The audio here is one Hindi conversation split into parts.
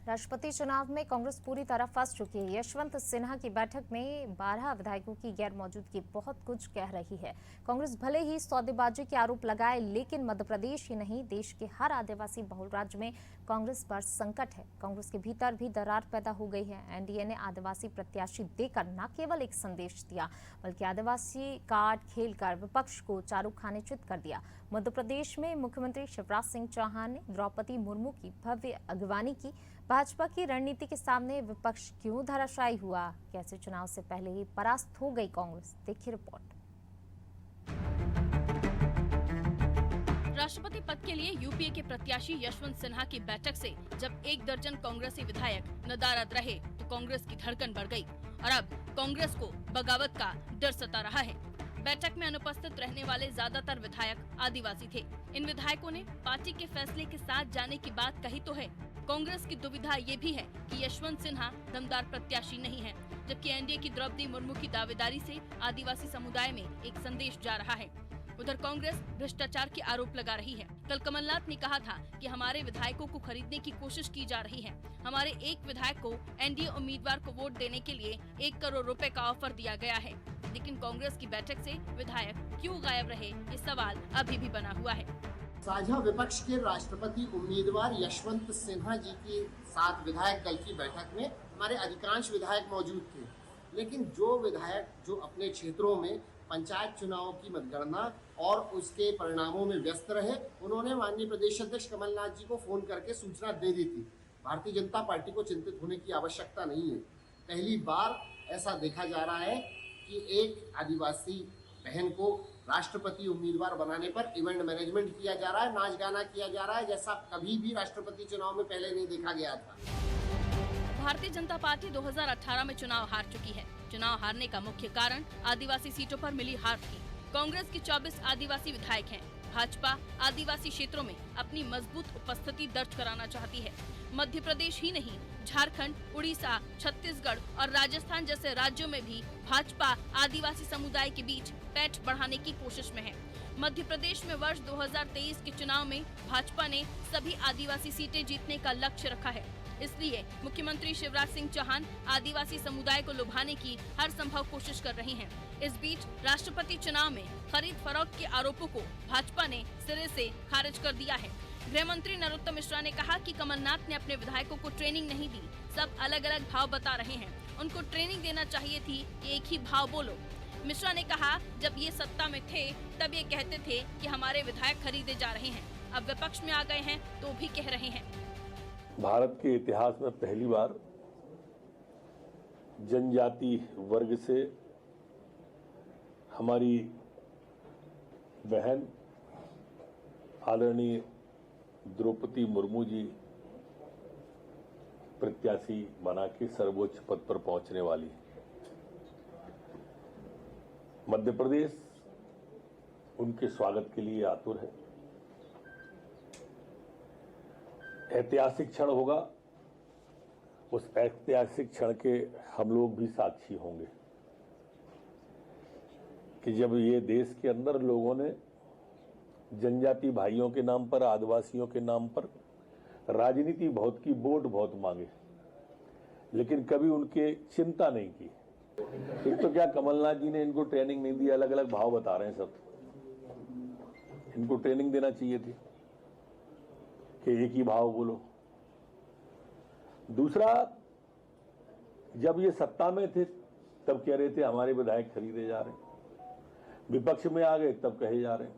राष्ट्रपति चुनाव में कांग्रेस पूरी तरह फंस चुकी है। यशवंत सिन्हा की बैठक में 12 विधायकों की गैर मौजूदगी बहुत कुछ कह रही है। कांग्रेस भले ही सौदेबाजी के आरोप लगाए, लेकिन मध्य प्रदेश ही नहीं, देश के हर आदिवासी बहुल राज्य में कांग्रेस पर संकट है। कांग्रेस के भीतर भी दरार पैदा हो गई है। एनडीए ने आदिवासी प्रत्याशी देकर न केवल एक संदेश दिया, बल्कि आदिवासी कार्ड खेलकर विपक्ष को चारू खाने चित कर दिया। मध्य प्रदेश में मुख्यमंत्री शिवराज सिंह चौहान ने द्रौपदी मुर्मू की भव्य अगवानी की। भाजपा की रणनीति के सामने विपक्ष क्यों धराशायी हुआ? कैसे चुनाव से पहले ही परास्त हो गई कांग्रेस? देखिए रिपोर्ट। राष्ट्रपति पद के लिए यूपीए के प्रत्याशी यशवंत सिन्हा की बैठक से जब 1 दर्जन कांग्रेसी विधायक नदारद रहे तो कांग्रेस की धड़कन बढ़ गई और अब कांग्रेस को बगावत का डर सता रहा है। बैठक में अनुपस्थित रहने वाले ज्यादातर विधायक आदिवासी थे। इन विधायकों ने पार्टी के फैसले के साथ जाने की बात कही तो है। कांग्रेस की दुविधा ये भी है कि यशवंत सिन्हा दमदार प्रत्याशी नहीं है, जबकि एनडीए की द्रौपदी मुर्मू की दावेदारी से आदिवासी समुदाय में एक संदेश जा रहा है। उधर कांग्रेस भ्रष्टाचार के आरोप लगा रही है। कल कमलनाथ ने कहा था कि हमारे विधायकों को खरीदने की कोशिश की जा रही है। हमारे एक विधायक को एनडीए उम्मीदवार को वोट देने के लिए 1 करोड़ रुपए का ऑफर दिया गया है, लेकिन कांग्रेस की बैठक से विधायक क्यों गायब रहे, ये सवाल अभी भी बना हुआ है। साझा विपक्ष के राष्ट्रपति उम्मीदवार यशवंत सिन्हा जी के साथ विधायक दल की बैठक में हमारे अधिकांश विधायक मौजूद थे, लेकिन जो विधायक जो अपने क्षेत्रों में पंचायत चुनाव की मतगणना और उसके परिणामों में व्यस्त रहे, उन्होंने माननीय प्रदेश अध्यक्ष कमलनाथ जी को फोन करके सूचना दे दी थी। भारतीय जनता पार्टी को चिंतित होने की आवश्यकता नहीं है। पहली बार ऐसा देखा जा रहा है कि एक आदिवासी बहन को राष्ट्रपति उम्मीदवार बनाने पर इवेंट मैनेजमेंट किया जा रहा है, नाच गाना किया जा रहा है, जैसा कभी भी राष्ट्रपति चुनाव में पहले नहीं देखा गया था। भारतीय जनता पार्टी 2018 में चुनाव हार चुकी है। चुनाव हारने का मुख्य कारण आदिवासी सीटों पर मिली हार थी। कांग्रेस की 24 आदिवासी विधायक हैं। भाजपा आदिवासी क्षेत्रों में अपनी मजबूत उपस्थिति दर्ज कराना चाहती है। मध्य प्रदेश ही नहीं, झारखंड, उड़ीसा, छत्तीसगढ़ और राजस्थान जैसे राज्यों में भी भाजपा आदिवासी समुदाय के बीच पैठ बढ़ाने की कोशिश में है। मध्य प्रदेश में वर्ष 2023 के चुनाव में भाजपा ने सभी आदिवासी सीटें जीतने का लक्ष्य रखा है। इसलिए मुख्यमंत्री शिवराज सिंह चौहान आदिवासी समुदाय को लुभाने की हर संभव कोशिश कर रही हैं। इस बीच राष्ट्रपति चुनाव में खरीद फरोख्त के आरोपों को भाजपा ने सिरे से खारिज कर दिया है। गृह मंत्री नरोत्तम मिश्रा ने कहा कि कमलनाथ ने अपने विधायकों को ट्रेनिंग नहीं दी, सब अलग अलग भाव बता रहे हैं। उनको ट्रेनिंग देना चाहिए थी, एक ही भाव बोलो। मिश्रा ने कहा, जब ये सत्ता में थे तब ये कहते थे कि हमारे विधायक खरीदे जा रहे हैं, अब विपक्ष में आ गए हैं तो भी कह रहे हैं। भारत के इतिहास में पहली बार जनजाति वर्ग से हमारी बहन आदरणीय द्रौपदी मुर्मू जी प्रत्याशी बना के सर्वोच्च पद पर पहुंचने वाली है। मध्य प्रदेश उनके स्वागत के लिए आतुर है। ऐतिहासिक क्षण होगा, उस ऐतिहासिक क्षण के हम लोग भी साक्षी होंगे कि जब ये देश के अंदर लोगों ने जनजाति भाइयों के नाम पर, आदिवासियों के नाम पर राजनीति बहुत की, वोट बहुत मांगे, लेकिन कभी उनके चिंता नहीं की। एक तो क्या कमलनाथ जी ने इनको ट्रेनिंग नहीं दी, अलग अलग भाव बता रहे हैं सब। इनको ट्रेनिंग देना चाहिए थी कि एक ही भाव बोलो। दूसरा, जब ये सत्ता में थे तब कह रहे थे हमारे विधायक खरीदे जा रहे हैं, विपक्ष में आ गए तब कहे जा रहे हैं।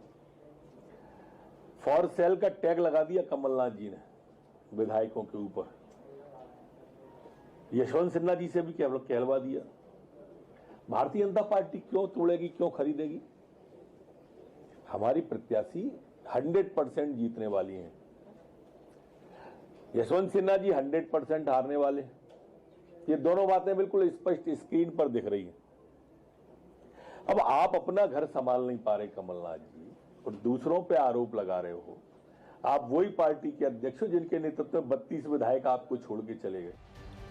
फॉर सेल का टैग लगा दिया कमलनाथ जी ने विधायकों के ऊपर। यशवंत सिन्हा जी से भी कहलवा दिया। भारतीय जनता पार्टी क्यों तोड़ेगी, क्यों खरीदेगी? हमारी प्रत्याशी 100% जीतने वाली हैं। यशवंत सिन्हा जी 100% हारने वाले। ये दोनों बातें बिल्कुल स्पष्ट स्क्रीन पर दिख रही हैं। अब आप अपना घर संभाल नहीं पा रहे कमलनाथ जी, और दूसरों पे आरोप लगा रहे हो। आप वही पार्टी के अध्यक्ष हो जिनके नेतृत्व में 32 विधायक आपको छोड़ के चले गए।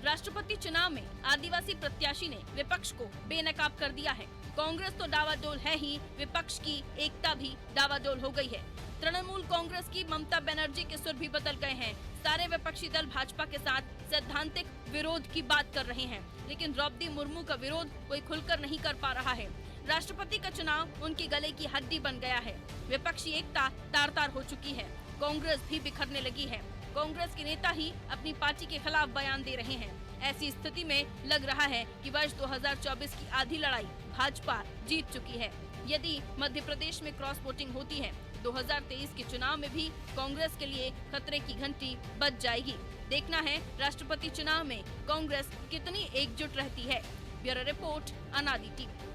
राष्ट्रपति चुनाव में आदिवासी प्रत्याशी ने विपक्ष को बेनकाब कर दिया है। कांग्रेस तो डावाडोल है ही, विपक्ष की एकता भी डावाडोल हो गई है। तृणमूल कांग्रेस की ममता बनर्जी के सुर भी बदल गए हैं। सारे विपक्षी दल भाजपा के साथ सैद्धांतिक विरोध की बात कर रहे हैं, लेकिन द्रौपदी मुर्मू का विरोध कोई खुलकर नहीं कर पा रहा है। राष्ट्रपति का चुनाव उनके गले की हड्डी बन गया है। विपक्षी एकता तार-तार हो चुकी है। कांग्रेस भी बिखरने लगी है। कांग्रेस के नेता ही अपनी पार्टी के खिलाफ बयान दे रहे हैं। ऐसी स्थिति में लग रहा है कि वर्ष 2024 की आधी लड़ाई भाजपा जीत चुकी है। यदि मध्य प्रदेश में क्रॉस वोटिंग होती है, 2023 के चुनाव में भी कांग्रेस के लिए खतरे की घंटी बज जाएगी। देखना है राष्ट्रपति चुनाव में कांग्रेस कितनी एकजुट रहती है। ब्यूरो रिपोर्ट, अनादि टीवी।